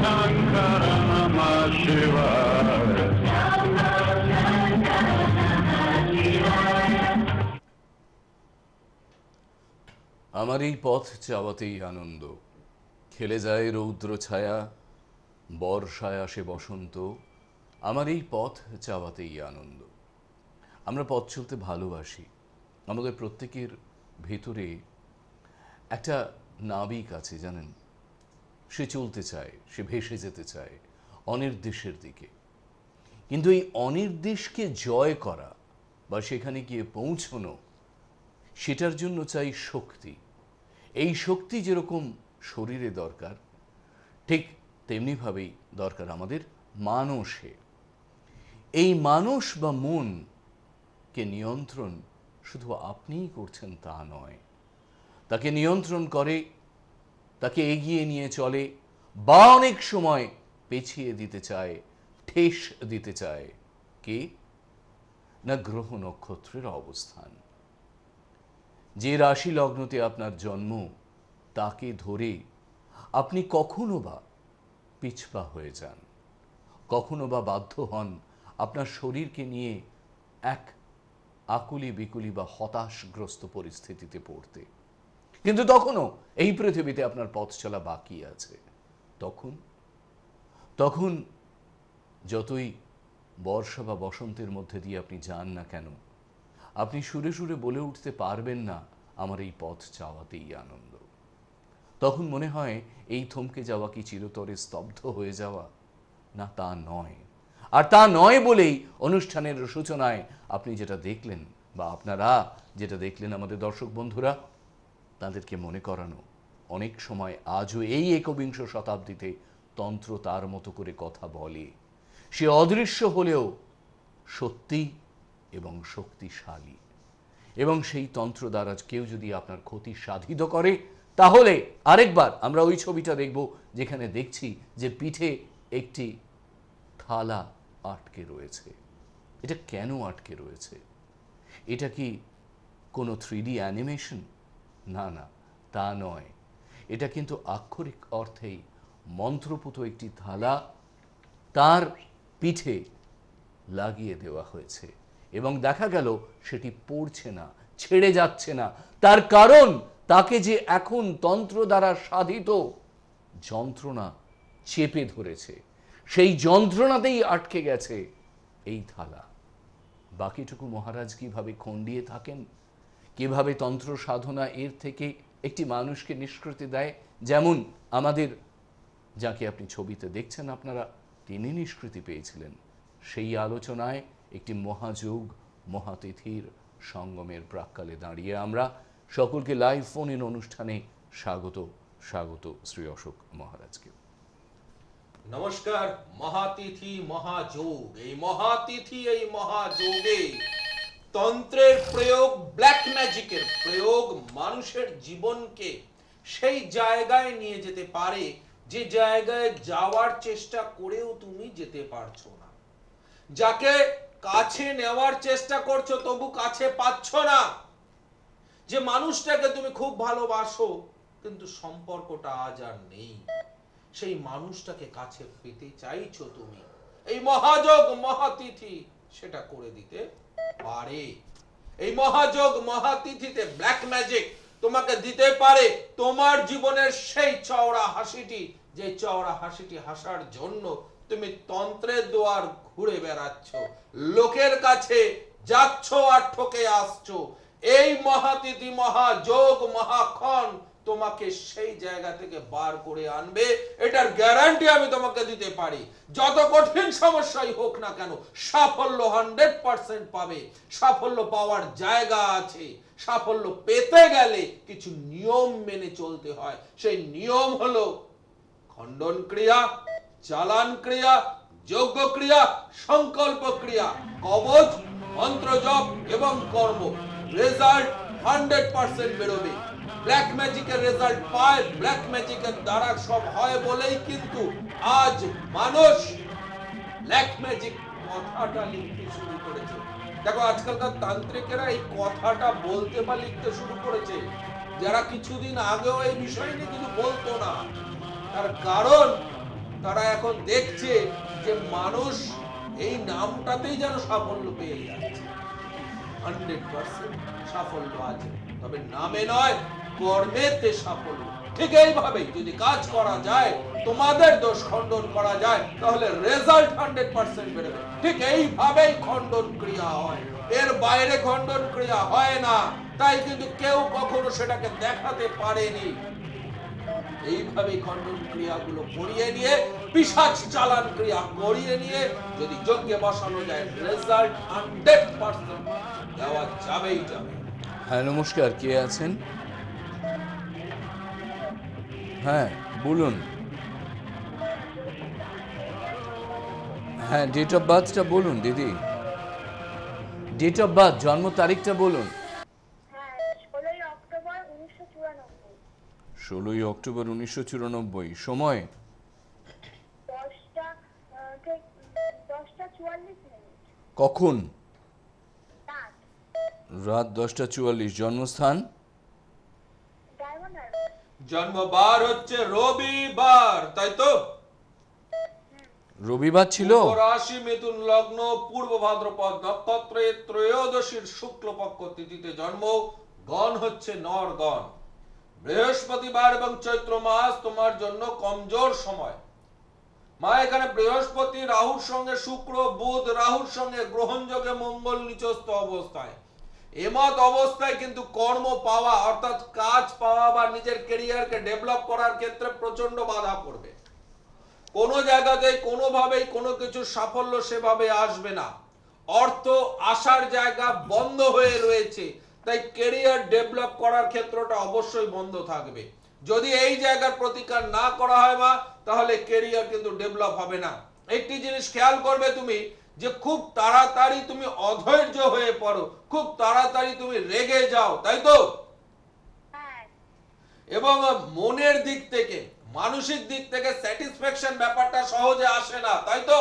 Shankara Namah Shivaya. আমার এই পথ চাওয়াতেই আনন্দ, খেলে যায় রৌদ্র ছায়া, বর্ষায় আসে বসন্ত। আমার এই পথ চাওয়াতেই আনন্দ। আমরা পথ চলতে ভালোবাসি। আমাদের প্রত্যেকের ভেতরে একটা নাবিক আছে, জানেন। সে চলতে চায়, সে ভেসে যেতে চায় অনির্দেশের দিকে। কিন্তু এই অনির্দেশকে জয় করা বা সেখানে গিয়ে পৌঁছনো, সেটার জন্য চাই শক্তি। এই শক্তি যেরকম শরীরে দরকার, ঠিক তেমনিভাবেই দরকার আমাদের মানসে। এই মানস বা মনকে নিয়ন্ত্রণ শুধু আপনিই করছেন তা নয়, তাকে নিয়ন্ত্রণ করে, তাকে এগিয়ে নিয়ে চলে বা অনেক সময় পেছিয়ে দিতে চায়, ঠেস দিতে চায় কে না গ্রহ নক্ষত্রের অবস্থান। যে রাশি লগ্নতে আপনার জন্ম, তাকে ধরে আপনি কখনো বা পিছপা হয়ে যান, কখনো বা বাধ্য হন আপনার শরীরকে নিয়ে এক আকুলি বিকুলি বা হতাশগ্রস্ত পরিস্থিতিতে পড়তে। কিন্তু তখনও এই পৃথিবীতে আপনার পথ চলা বাকি আছে। তখন যতই বর্ষা বা বসন্তের মধ্যে দিয়ে আপনি যান না কেন, আপনি সুরে সুরে বলে উঠতে পারবেন না আমার এই পথ চাওয়াতেই আনন্দ। তখন মনে হয় এই থমকে যাওয়া কি চিরতরে স্তব্ধ হয়ে যাওয়া? না, তা নয়। আর তা নয় বলেই অনুষ্ঠানের সূচনায় আপনি যেটা দেখলেন, বা আপনারা যেটা দেখলেন, আমাদের দর্শক বন্ধুরা, তাদেরকে মনে করানো, অনেক সময় আজও এই একবিংশ শতাব্দীতে তন্ত্র তার মতো করে কথা বলে। সে অদৃশ্য হলেও সত্যি এবং শক্তিশালী। এবং সেই তন্ত্র দ্বারা কেউ যদি আপনার ক্ষতি সাধিত করে, তাহলে আরেকবার আমরা ওই ছবিটা দেখব যেখানে দেখছি যে পিঠে একটি থালা আটকে রয়েছে। এটা কেন আটকে রয়েছে? এটা কি কোনো 3D অ্যানিমেশন? না না, তা নয়। এটা কিন্তু আক্ষরিক অর্থেই মন্ত্রপুত একটি থালা তার পিঠে লাগিয়ে দেওয়া হয়েছে এবং দেখা গেল সেটি পড়ছে না, ছেড়ে যাচ্ছে না। তার কারণ তাকে যে এখন তন্ত্র দ্বারা সাধিত যন্ত্রণা চেপে ধরেছে, সেই যন্ত্রণাতেই আটকে গেছে এই থালা। বাকিটুকু মহারাজ কিভাবে খণ্ডিয়ে থাকেন, কিভাবে তন্ত্র সাধনা এর থেকে একটি মানুষকে নিষ্কৃতি দেয়। যেমন আমাদের যাকে আপনি ছবিতে দেখছেন আপনারা, তিনি নিষ্কৃতি পেয়েছিলেন। সেই আলোচনায় একটি মহাযোগ মহাতিথির সঙ্গমের প্রাক্কালে দাঁড়িয়ে আমরা সকলকে লাইভ ফোন ইন অনুষ্ঠানে স্বাগত শ্রী অশোক মহারাজকে। নমস্কার। মহাতিথি মহাযোগ, এই মহাতিথি এই মহাযোগে তন্ত্রের প্রয়োগ, ব্ল্যাক ম্যাজিকের প্রয়োগ মানুষের জীবনকে সেই জায়গায় নিয়ে যেতে পারে যে জায়গায় যাওয়ার চেষ্টা করেও তুমি যেতে পারছো না। যাকে কাছে নেওয়ার চেষ্টা করছো তবু কাছে পাচ্ছ না। যে মানুষটাকে তুমি খুব ভালোবাসো কিন্তু সম্পর্কটা আজ আর নেই, সেই মানুষটাকে কাছে পেতে চাইছো তুমি, এই মহাযোগ মহাতিথি সেটা করে দিতে পারে। এই মহাযোগ মহাতিথিতে ব্ল্যাক ম্যাজিক তোমাকে দিতে পারে তোমার জীবনের সেই চওড়া হাসিটি, যে চওড়া হাসিটি হাসার জন্য তুমি তন্ত্রের দুয়ার ঘুরে বেড়াচ্ছ, লোকের কাছে যাচ্ছ আর ঠকে আসছো। এই মহাতিথি মহাযোগ মহাক্ষণ তোমাকে সেই জায়গা থেকে বার করে আনবে, এটার গ্যারান্টি আমি তোমাকে দিতে পারি। যত কঠিন সমস্যাই হোক না কেন সাফল্য 100% পাবে। সাফল্য পাওয়ার জায়গা আছে। সাফল্য পেতে গেলে কিছু নিয়ম মেনে চলতে হয়। সেই নিয়ম হলো খণ্ডন ক্রিয়া, চালান ক্রিয়া, যজ্ঞ ক্রিয়া, সংকল্প ক্রিয়া, কবচ, মন্ত্র জপ এবং কর্ম। রেজাল্ট 100% বেরোবে। ব্ল্যাক ম্যাজিকের রেজাল্ট পায়, ব্ল্যাক ম্যাজিকের দ্বারা সব হয় বলেই কিন্তু আজ মানুষ ব্ল্যাক ম্যাজিক কথাটা লিখতে শুরু করেছে। দেখো আজকালকার তান্ত্রিকেরা এই কথাটা বলতে বা লিখতে শুরু করেছে, যারা কিছুদিন আগেও এই বিষয় নিয়ে কিছু বলতো না। তার কারণ তারা এখন দেখছে যে মানুষ এই নামটাতেই যেন সাফল্য পেয়ে যাচ্ছে। 100% সাফল্য আছে, তবে নামে নয়, কর্মেতে সাফল্য। ঠিক এইভাবেই যদি কাজ করা যায়, তোমাদের দোষ খণ্ডন করা যায়, তাহলে রেজাল্ট 100% বেরোবে। ঠিক এইভাবেই খণ্ডন ক্রিয়া হয়, এর বাইরে খণ্ডন ক্রিয়া হয় না। তাই কিন্তু কেউ কখনো সেটাকে দেখাতে পারেনি। এইভাবেই খণ্ডন ক্রিয়াগুলো করিয়ে নিয়ে, পিশাচ চালান ক্রিয়া করিয়ে নিয়ে যদি যজ্ঞে বসানো যায়, রেজাল্ট 100% দেওয়া যাবেই যাবে। হ্যাঁ নমস্কার, কে আছেন? হ্যাঁ বলুন। হ্যাঁ, ডেট অফ বার্থটা বলুন দিদি, ডেট অফ বার্থ, জন্ম তারিখটা বলুন। 16ই অক্টোবর 1994। সময়? কখন? রাত 10:44। জন্মস্থান? জন্মবার হচ্ছে রবিবার, তাই তো? রবিবার ছিল। রাশি মিথুন লগ্ন, পূর্ব ভাদ্রপদ নক্ষত্রে, ত্রয়োদশীর শুক্লপক্ষ তিথিতে জন্ম। গণ হচ্ছে নরগণ। বৃহস্পতিবার এবং চৈত্র মাস তোমার জন্য কমজোর সময়। মা এখানে বৃহস্পতি রাহুর সঙ্গে শুক্র, বুধ রাহুর সঙ্গে গ্রহণযোগে, মঙ্গল নিচস্থ অবস্থায়। এমত অবস্থায় কিন্তু কর্ম পাওয়া অর্থাৎ কাজ পাওয়া বা নিজের ক্যারিয়ারকে ডেভেলপ করার ক্ষেত্রে প্রচন্ড বাধা পড়বে। কোনো জায়গাতে কোনোভাবেই কোনো কিছু সাফল্য সেভাবে আসবে না। অর্থ আসার জায়গা বন্ধ হয়ে রয়েছে, তাই ক্যারিয়ার ডেভেলপ করার ক্ষেত্রটা অবশ্যই বন্ধ থাকবে। যদি এই জায়গার প্রতিকার না করা হয় মা, তাহলে ক্যারিয়ার কিন্তু ডেভেলপ হবে না। একটি জিনিস খেয়াল করবে তুমি, যে খুব তাড়াতাড়ি তুমি অধৈর্য হয়ে পড়ো, খুব তাড়াতাড়ি তুমি রেগে যাও, তাই তো? এবং মনের দিক থেকে, মানসিক দিক থেকে স্যাটিসফ্যাকশন ব্যাপারটা সহজে আসে না, তাই তো?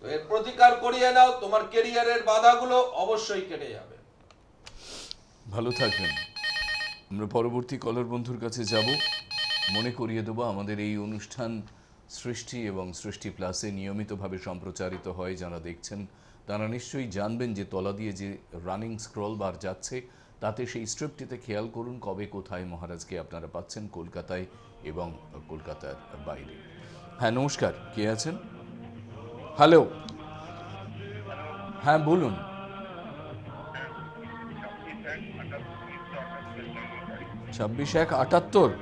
তো এর প্রতিকার করিয়ে নাও, তোমার ক্যারিয়ারের বাধাগুলো অবশ্যই কেটে যাবে। ভালো থাকবেন। আমরা পরবর্তী কলার বন্ধুর কাছে যাব। মনে করিয়ে দেবো, আমাদের এই অনুষ্ঠান সৃষ্টি এবং সৃষ্টি প্লাসে নিয়মিতভাবে সম্প্রচারিত হয়। যারা দেখছেন তারা নিশ্চয়ই জানবেন যে তলা দিয়ে যে রানিং স্ক্রল বার যাচ্ছে, তাতে সেই স্ট্রিপটিতে খেয়াল করুন কবে কোথায় মহারাজকে আপনারা পাচ্ছেন কলকাতায় এবং কলকাতার বাইরে। হ্যাঁ নমস্কার, কে আছেন? হ্যালো, হ্যাঁ বলুন। 26/1/78।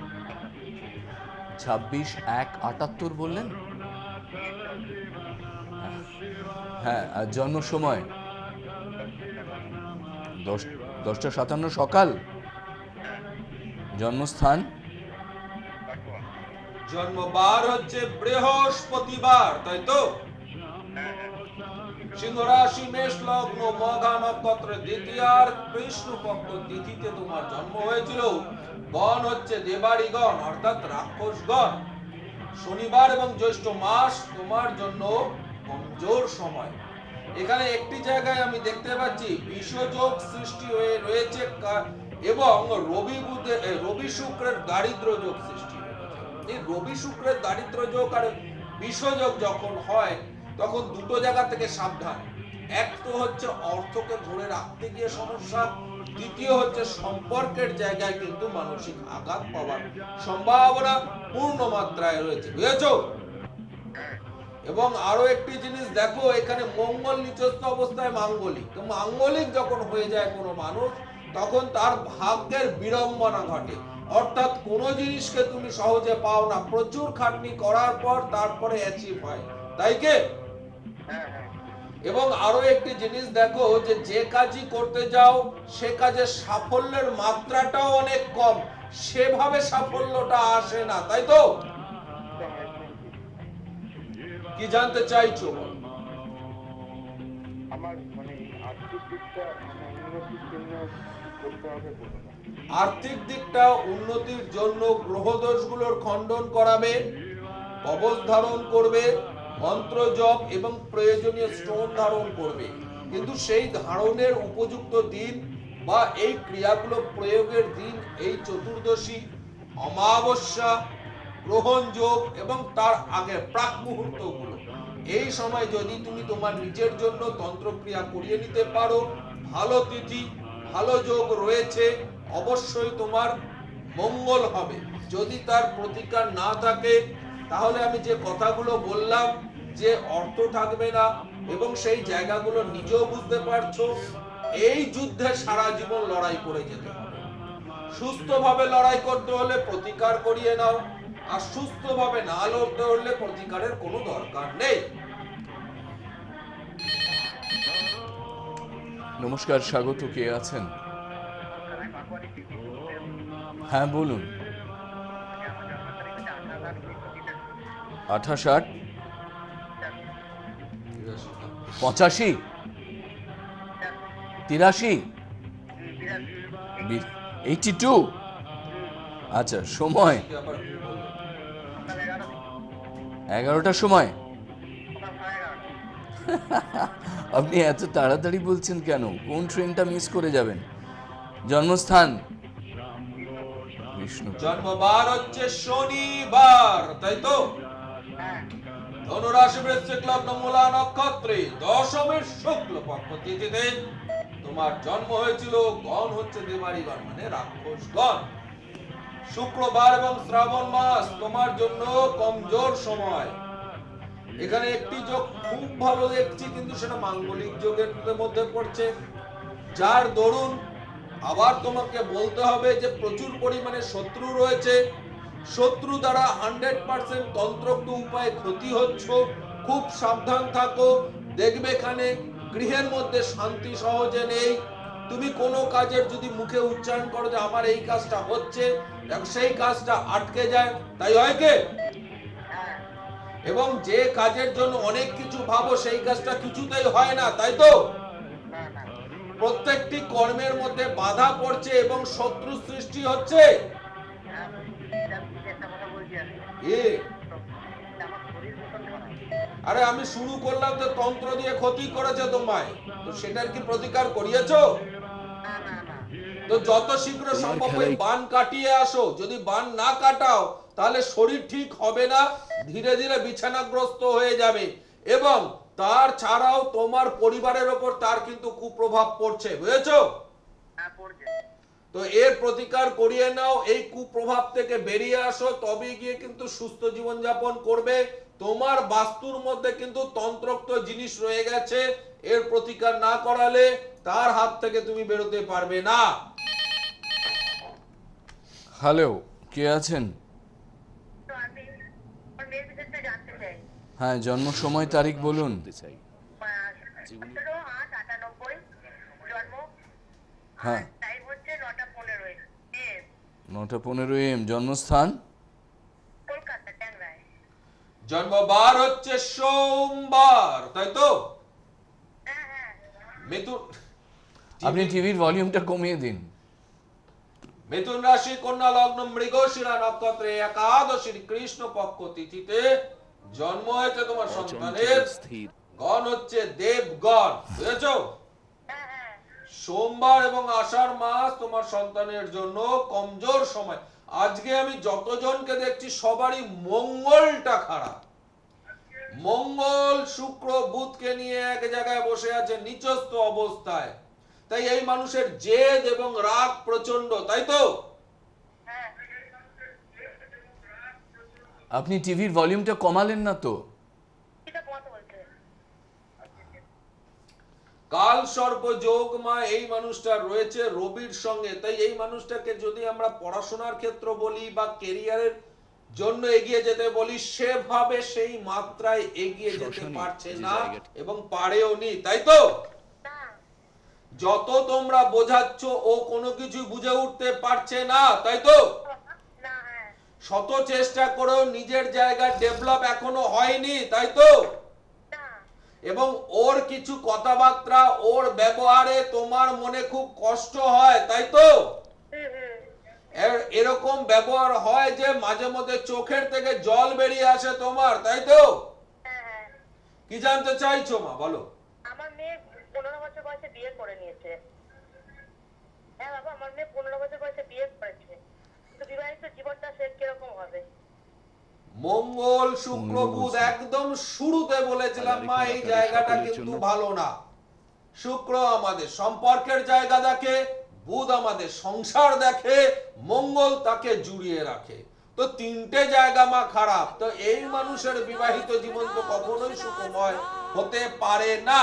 26/1/78 বললেন? হ্যাঁ, আর জন্ম সময়? 10:57 সকাল। জন্মস্থান? জন্মবার হচ্ছে বৃহস্পতিবার, তাই তো? সিংহ রাশি, মেষ লগ্ন, মঘা নক্ষত্রে দ্বিতীয়ার কৃষ্ণপক্ষ তিথিতে তোমার জন্ম হয়েছিল। গণ হচ্ছে দেবাড়ি গণ অর্থাৎ রাক্ষস গণ। শনিবার এবং জ্যৈষ্ঠ মাস তোমার জন্য কমজোর সময়। এখানে একটি জায়গায় আমি দেখতে পাচ্ছি বিষযোগ সৃষ্টি হয়ে রয়েছে এবং রবি শুক্রের দারিদ্র যোগ সৃষ্টি হয়েছে। এই রবি শুক্রের দারিদ্র যোগ আর বিষযোগ যখন হয়, তখন দুটো জায়গা থেকে সাবধান। এক তো হচ্ছে অর্থকে ধরে রাখতে গিয়ে সমস্যা, দ্বিতীয় হচ্ছে সম্পর্কের জায়গায় কিন্তু মানসিক আঘাত পাওয়ার সম্ভাবনা পূর্ণ মাত্রায় রয়েছে, বুঝেছো? এবং আরো একটি জিনিস দেখো, এখানে মঙ্গল নিচস্থ অবস্থায় মাঙ্গলিক। তো মাঙ্গলিক যখন হয়ে যায় কোনো মানুষ, তখন তার ভাগ্যের বিড়ম্বনা ঘটে। অর্থাৎ কোনো জিনিসকে তুমি সহজে পাও না, প্রচুর খাটনি করার পর তারপরে অ্যাচিভ হয়, তাই কি? এবং আরো একটি জিনিস দেখো, যে কাজই করতে যাও সে কাজে সাফল্যের মাত্রাটাও অনেক কম, সেভাবে সাফল্যটা আসে না, তাই তো? কি জানতে চাইছো? আমার মানে আর্থিক দিকটা উন্নতির জন্য করতে হবে। আর্থিক দিকটা উন্নতির জন্য গ্রহদোষগুলোর খণ্ডন করাবে, কবচ ধারণ করবে, মন্ত্র জপ এবং প্রয়োজনীয় স্টোন ধারণ করবে। কিন্তু সেই ধারণের উপযুক্ত দিন বা এই ক্রিয়াগুলো প্রয়োগের দিন এই চতুর্দশী, অমাবস্যা, গ্রহণ যোগ এবং তার আগে প্রাক মুহূর্তগুলো, এই সময় যদি তুমি তোমার নিজের জন্য তন্ত্রক্রিয়া করিয়ে নিতে পারো, ভালো তিথি ভালো যোগ রয়েছে, অবশ্যই তোমার মঙ্গল হবে। যদি তার প্রতিকার না থাকে তাহলে আমি যে কথাগুলো বললাম যে অর্থ থাকবে না এবং সেই জায়গাগুলো নিজেও বুঝতে পারছো, এই যুদ্ধে সারা জীবন লড়াই করে যেতে হবে। সুস্থভাবে লড়াই করতে হলে প্রতিকার করিয়ে নাও, আর সুস্থভাবে না লড়তে হলে প্রতিকারের কোনো দরকার নেই। নমস্কার, স্বাগত। কে আছেন? হ্যাঁ বলুন। 68 85 83 82। আচ্ছা, সময় 11টার সময়। আপনি এত তাড়াতাড়ি বলছেন কেন? কোন ট্রেনটা মিস করে যাবেন? জন্মস্থান? বিষ্ণু। জন্মবার হচ্ছে শনিবার, তাই তো? ধনুরাশি বৃশ্চিক লগ্ন মূলা নক্ষত্রে দশমের শুক্ল পক্ষ তিথিতে তোমার জন্ম হয়েছিল। গণ হচ্ছে দেবাড়িগণ, মানে রাক্ষসগণ। শুক্রবার এবং শ্রাবণ মাস তোমার জন্য কমজোর সময়। এখানে একটি যোগ খুব ভালো দেখছি, কিন্তু সেটা মাঙ্গলিক যোগের মধ্যে পড়ছে, যার দরুন আবার তোমাকে বলতে হবে যে প্রচুর পরিমাণে শত্রু রয়েছে। শত্রু দ্বারা 100% তন্ত্রোক্ত উপায়ে ক্ষতি হচ্ছে। খুব সাবধান থাকো। দেখবে এখানে গৃহের মধ্যে শান্তি সহজে নেই। তুমি কোনো কাজের যদি মুখে উচ্চারণ করো যে আমার এই কাজটা হচ্ছে, সেই কাজটা আটকে যায়, তাই হয় কি? এবং যে কাজের জন্য অনেক কিছু ভাবো সেই কাজটা কিছুতেই হয় না, তাই তো? প্রত্যেকটি কর্মের মধ্যে বাধা পড়ছে এবং শত্রু সৃষ্টি হচ্ছে। আরে আমি শুরু করলাম তো তন্ত্র দিয়ে ক্ষতি করেছে তোমায়, তো সেটার কি প্রতিকার করিয়েছো? তো যত শীঘ্র সম্ভব ওই বান কাটিয়ে আসো। যদি বান না কাটাও তাহলে শরীর ঠিক হবে না, ধীরে ধীরে বিছানাগ্রস্ত হয়ে যাবে এবং তার ছাড়াও তোমার পরিবারের ওপর তার কিন্তু কুপ্রভাব পড়ছে, বুঝেছো? তো এর প্রতিকার করিয়ে নাও, এই কুপ্রভাব থেকে বেরিয়ে আসো, তবে গিয়ে কিন্তু সুস্থ জীবন যাপন করবে। তোমার বাস্তুর মধ্যে কিন্তু তন্ত্রোক্ত জিনিস রয়ে গেছে, এর প্রতিকার না করালে তার হাত থেকে তুমি বেরোতে পারবে না। হ্যালো, কে আছেন? হ্যাঁ, জন্ম সময় তারিখ বলুন। হ্যাঁ, 9:15 AM। জন্মস্থান? জন্মবার হচ্ছে সোমবার, তাই তো? মিথুন, আপনি টিভির ভলিউমটা কমিয়ে দিন। মিথুন রাশি, কন্যা লগ্ন, মৃগশিরা নক্ষত্রে একাদশীর কৃষ্ণ পক্ষ তিথিতে জন্ম হয়েছে তোমার সন্তানের। গণ হচ্ছে দেবগণ, বুঝেছো? সোমবার এবং আষাঢ় মাস তোমার সন্তানের জন্য কমজোর সময়। আজকে আমি যতজনকে দেখছি সবারই মঙ্গলটা খারাপ। মঙ্গল শুক্র বুধকে নিয়ে এক জায়গায় বসে আছে নিচস্থ অবস্থায়, তাই এই মানুষের জেদ এবং রাগ প্রচন্ড, তাই তো? আপনি টিভির ভলিউমটা কমালেন না তো? কাল সর্প যোগ মা এই মানুষটার রয়েছে রবির সঙ্গে, তাই এই মানুষটাকে যদি আমরা পড়াশোনার ক্ষেত্র বলি বা কেরিয়ারের জন্য এগিয়ে যেতে বলি, সেভাবে সেই মাত্রায় এগিয়ে যেতে পারছে না এবং পারেও নি, তাই তো? যত তোমরা বোঝাচ্ছ ও কোনো কিছু বুঝে উঠতে পারছে না, তাই তো? শত চেষ্টা করেও নিজের জায়গা ডেভেলপ এখনো হয়নি, তাই তো? এবং ওর কিছু কথাবার্তা, ওর ব্যবহারে তোমার মনে খুব কষ্ট হয়, তাই তো? এরকম ব্যবহার হয় যে মাঝে মধ্যে চোখের থেকে জল বেরিয়ে আসে তোমার, তাই তো? কি জানতে চাইছো মা, বলো। আমার মেয়ে 15 বছর বয়সে বিয়ে করে নিয়েছে। হ্যাঁ বাবা, আমার মেয়ে 15 বছর বয়সে বিয়ে করেছে, কিন্তু বিবাহিত জীবনটা সে কিরকম হবে? মঙ্গল শুক্র বুধ একদম শুরুতে বলেছিলাম মা এই জায়গাটা কিন্তু ভালো না। শুক্র আমাদের সম্পর্কের জায়গা দেখে, বুধ আমাদের সংসার দেখে, মঙ্গল তাকে জুড়িয়ে রাখে। তো তিনটে জায়গা মা খারাপ, তো এই মানুষের বিবাহিত জীবন তো কখনোই সুখময় হতে পারে না।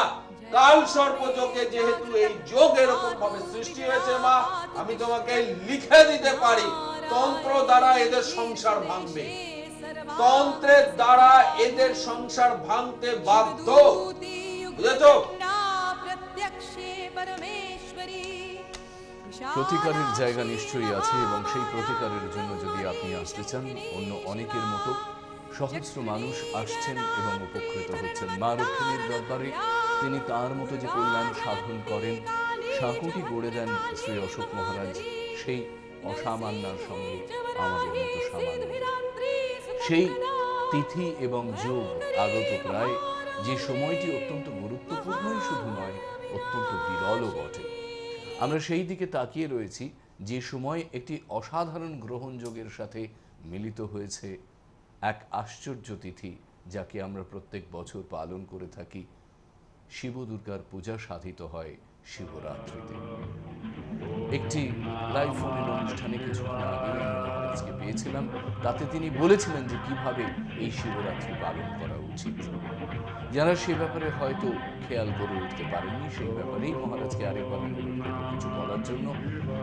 কাল সর্পযোগে যেহেতু এই যোগ এরকম ভাবে সৃষ্টি হয়েছে মা, আমি তোমাকে লিখে দিতে পারি তন্ত্র দ্বারা এদের সংসার ভাঙবে, তন্ত্রের দ্বারা এদের সংসার ভাঙতে বাধ্য। বুঝেছো? প্রতিকারের জায়গা নিশ্চয়ই আছে, এবং সেই প্রতিকারের জন্য যদি আপনি আসতে চান, অন্য অনেকের মতো সহস্র মানুষ আসছেন এবং উপকৃত হচ্ছেন। মা রক্ষিণীর দরবারে তিনি তার মতো যে কল্যাণ সাধন করেন, সাঁকুটি গড়ে দেন শ্রী অশোক মহারাজ সেই অসামান্যার সঙ্গে আমাদের মতো সামান্য। সেই তিথি এবং যোগ আগত প্রায়, যে সময়টি অত্যন্ত গুরুত্বপূর্ণই শুধু নয়, অত্যন্ত বিরলও বটে। আমরা সেই দিকে তাকিয়ে রয়েছি যে সময় একটি অসাধারণ গ্রহণযোগের সাথে মিলিত হয়েছে এক আশ্চর্য তিথি, যাকে আমরা প্রত্যেক বছর পালন করে থাকি। শিব দুর্গার পূজা সাধিত হয় শিবরাত্রিতে। একটি লাইভ ফোনের অনুষ্ঠানে কিছুক্ষণ আগে আমরা মহারাজকে পেয়েছিলাম, তাতে তিনি বলেছিলেন যে কিভাবে এই শিবরাত্রি পালন করা উচিত। যারা সে ব্যাপারে হয়তো খেয়াল করে উঠতে পারেননি, সেই ব্যাপারেই মহারাজকে আরেকবার কিছু বলার জন্য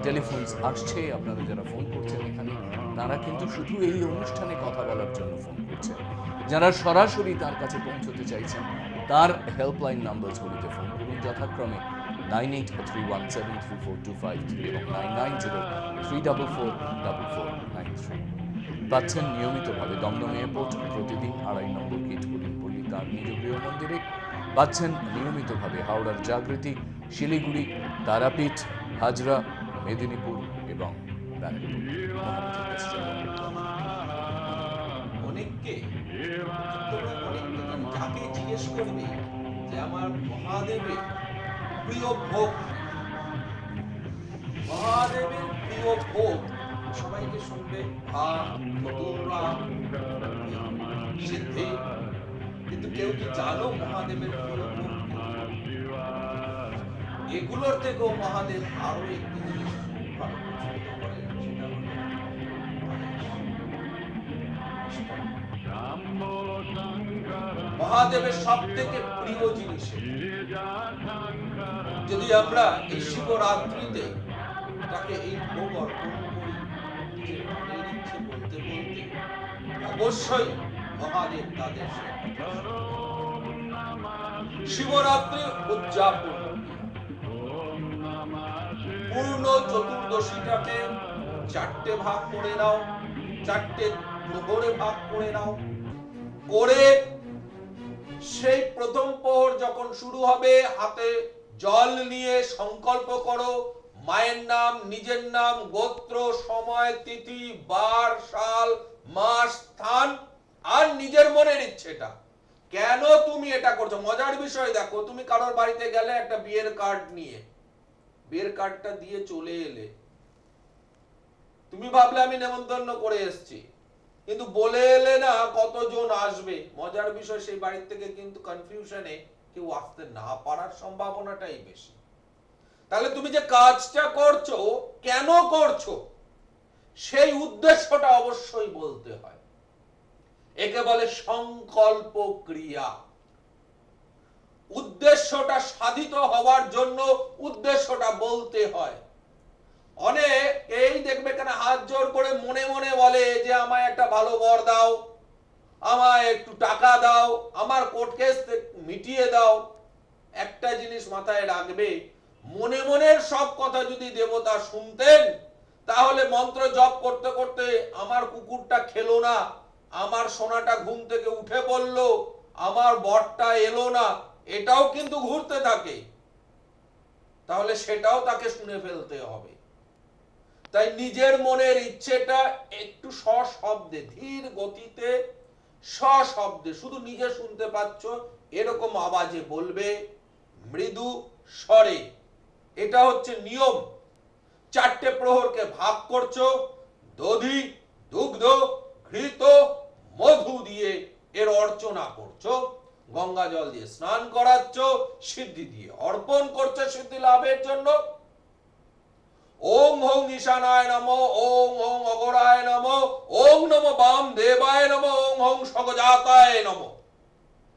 টেলিফোন আসছে। আপনারা যারা ফোন করছেন এখানে, তারা কিন্তু শুধু এই অনুষ্ঠানে কথা বলার জন্য ফোন করছেন। যারা সরাসরি তার কাছে পৌঁছতে চাইছেন, তার হেল্পলাইন নাম্বারগুলিতে ফোন করুন, যথাক্রমে 9831734253 এবং 9903444493। পাচ্ছেন নিয়মিতভাবে দমদম এয়ারপোর্ট প্রতিদিন 2.5 নম্বর কিটকুলিন পল্লী তার নিজ গৃহ মন্দিরে। পাচ্ছেন নিয়মিতভাবে হাওড়ার জাগৃতি, শিলিগুড়ি, তারাপীঠ, হাজরা, মেদিনীপুর এবং ব্যারাকপুর। অনেককে যাকে জিজ্ঞেস করবে যে আমার মহাদেবের প্রিয় ভোগ, মহাদেবের প্রিয় ভোগ, সবাইকে শুনবে ভাত, ধতুরা, সিদ্ধি। কিন্তু কেউ কি জানো মহাদেবের প্রিয় ভোগ? এগুলোর থেকেও মহাদেব আরো একটি জিনিস ভালো পছন্দ করেন, সেটা হলো মহাদেবের সব থেকে প্রিয় জিনিস। যদি আমরা এই শিবরাত্রিতে তাকে এই ভোগ অর্পণ করি, নিজের মনের ইচ্ছে বলতে বলতে, অবশ্যই মহাদেব তাদের শিবরাত্রি উদযাপন পূর্ণ চতুর্দশীটাকে 4টে ভাগ করে নাও, 4টে প্রহরে ভাগ করে নাও, করে সেই প্রথম প্রহর যখন শুরু হবে, হাতে জল নিয়ে সংকল্প করো মায়ের নাম, নিজের নাম, গোত্র, সময়, তিথি, বার, সাল, মাস, স্থান আর নিজের মনের ইচ্ছেটা। কেন তুমি এটা করছো? মজার বিষয় দেখো, তুমি কারোর বাড়িতে গেলে একটা বিয়ের কার্ড নিয়ে, বিয়ের কার্ডটা দিয়ে চলে এলে, তুমি ভাবলে আমি নেমন্তন্ন করে এসেছি, কিন্তু বলে এলে না কতজন আসবে। মজার বিষয়, সেই বাড়ি থেকে কিন্তু কনফিউশনে কেউ আসতে না পারার সম্ভাবনাটাই বেশি। তাহলে তুমি যে কাজটা করছো, কেন করছো, সেই উদ্দেশ্যটা অবশ্যই বলতে হয়। একে বলে সংকল্প ক্রিয়া। উদ্দেশ্যটা সাধিত হওয়ার জন্য উদ্দেশ্যটা বলতে হয়। অনেক এই দেখবে কেন হাত জোর করে মনে মনে বলে যে আমায় একটা ভালো বর দাও, আমায় একটু টাকা দাও, আমার কোর্ট কেস মিটিয়ে দাও। একটা জিনিস মাথায় রাখবে, মনে মনের সব কথা যদি দেবতা শুনতেন, তাহলে মন্ত্র জপ করতে করতে আমার কুকুরটা খেলো না, আমার সোনাটা ঘুম থেকে উঠে পড়লো, আমার বরটা এলো না, এটাও কিন্তু ঘুরতে থাকে। তাহলে সেটাও তাকে শুনে ফেলতে হবে। তাই নিজের মনের ইচ্ছেটা একটু সশব্দে, ধীর গতিতে, সশব্দে, শুধু নিজে শুনতে পাচ্ছ এরকম আওয়াজে বলবে, মৃদু স্বরে। এটা হচ্ছে নিয়ম। 4টে প্রহরকে ভাগ করছো, দধি, দুগ্ধ, ঘৃত, মধু দিয়ে এর অর্চনা করছো, গঙ্গা জল দিয়ে স্নান করাচ্ছ, সিদ্ধি দিয়ে অর্পণ করছো সিদ্ধি লাভের জন্য। ওং ওং ঈশানায় নমো, ওং ওং অগরায় নমো, ওং নমো বাম দেবায় নমো, ওং ওং সগজাতায় নমো।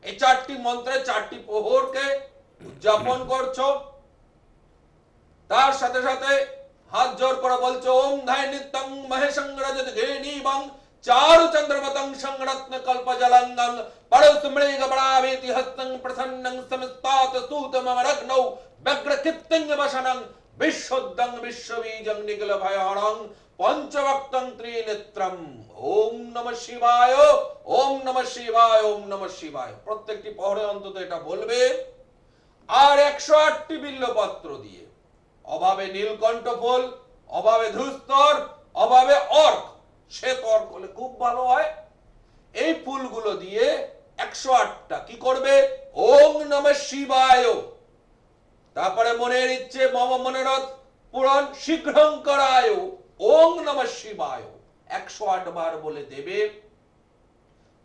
এই 4টি মন্ত্রে 4টি প্রহরকে উদযাপন করছো। তার সাথে সাথে হাত জোর করে বলছো ওং ধায় নিত্যং মহেশং রজত ঘেনীবং চারু চন্দ্রমতং সংরত্ন কল্প জলঙ্গং পরস্মৃগ বড়াবেতি হস্তং প্রসন্নং সমস্তাত সূতমরগ্নৌ ব্যগ্রকিত্তং বসনং বিশ্বদ্দং বিশ্ববীজং নিগল ভয়হরং পঞ্চভক্তং ত্রিনেত্রম। ওম নমঃ শিবায়, ওম নমঃ শিবায়, ওম নমঃ শিবায়। প্রত্যেকটি পহরে অন্তত এটা বলবে। আর 108টি বিল্লপত্র দিয়ে, অভাবে নীলকণ্ঠ ফুল, অভাবে ধূস্তর, অভাবে অর্ক, শ্বেত অর্ক হলে খুব ভালো হয়। এই ফুলগুলো দিয়ে 108টা কি করবে? ওং নমঃ শিবায়। তারপরে মনের ইচ্ছে মম মনোরথ পূরণ শীঘ্রং করায়, ওং নমঃ শিবায় 108 বার বলে দেবে।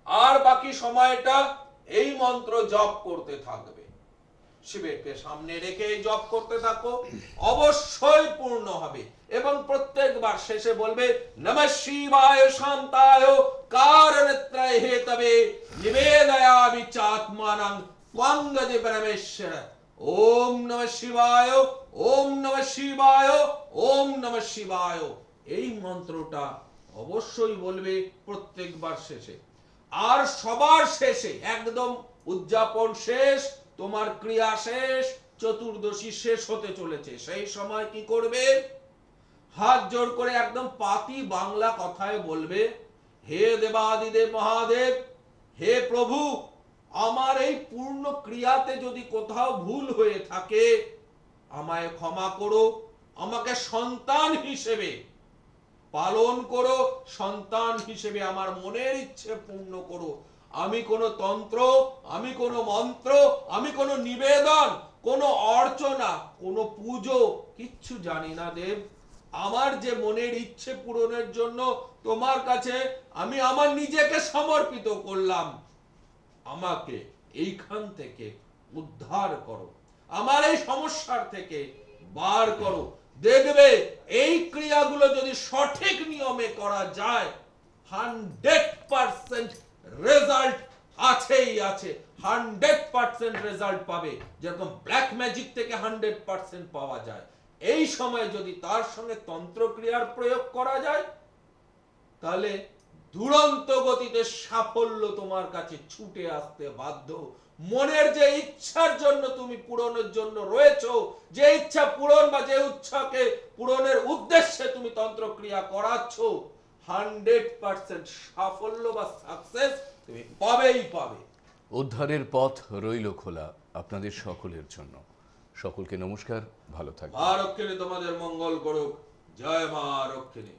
আর বাকি সময়টা এই মন্ত্র জপ করতে থাকবে। শিবেরকে সামনে রেখে জপ করতে থাকো, অবশ্যই পূর্ণ হবে। এবং প্রত্যেকবার শেষে বলবে নমঃ শিবায় শান্তায় কারণত্রয় হেতবে নিবেদয়ামি চাত্মানং ত্বঙ্গজে পরমেশ্বর। ওম নমঃ শিবায়, ওম নমঃ শিবায়, ওম নমঃ শিবায়। এই মন্ত্রটা অবশ্যই বলবে প্রত্যেকবার শেষে। আর সবার শেষে একদম উদযাপন শেষ, তোমার ক্রিয়া শেষ, চতুর্দশী শেষ হতে চলেছে, সেই সময় কি করবে? হাত জোর করে একদম পাতি বাংলা কথায় বলবে হে দেবাদিদেব মহাদেব, হে প্রভু, আমার এই পূর্ণ ক্রিয়াতে যদি কোথাও ভুল হয়ে থাকে আমায় ক্ষমা করো, আমাকে সন্তান হিসেবে পালন করো, সন্তান হিসেবে আমার মনের ইচ্ছে পূর্ণ করো। আমি কোনো তন্ত্র, আমি কোনো মন্ত্র, আমি কোনো নিবেদন, কোনো অর্চনা, কোনো পুজো কিচ্ছু জানি না দেব। আমার যে মনের ইচ্ছে পূরণের জন্য তোমার কাছে আমি আমার নিজেকে সমর্পিত করলাম, আমাকে এইখান থেকে উদ্ধার করো, আমার এই সমস্যার থেকে বার করো। দেখবে এই ক্রিয়াগুলো যদি সঠিক নিয়মে করা যায় 100% রেজাল্ট আছেই আছে, 100% রেজাল্ট পাবে। যেরকম ব্ল্যাক ম্যাজিক থেকে 100% পাওয়া যায়, এই সময় যদি তার সঙ্গে তন্ত্র ক্রিয়ার প্রয়োগ করা যায় তাহলে দুরন্ত গতিতে সাফল্য তোমার কাছে ছুটে আসতে বাধ্য। মনের যে ইচ্ছার জন্য তুমি পূরণের জন্য রয়েছো, যে ইচ্ছা পূরণ বা যে ইচ্ছাকে পূরণের উদ্দেশ্যে তুমি তন্ত্র ক্রিয়া করাচ্ছ, 100% সাফল্য বা সাকসেস তুমি পাবেই পাবে। উদ্ধারের পথ রইল খোলা আপনাদের সকলের জন্য। সকলকে নমস্কার, ভালো থাকবেন। মা রক্ষিণী তোমাদের মঙ্গল করুক। জয় মা রক্ষিণী।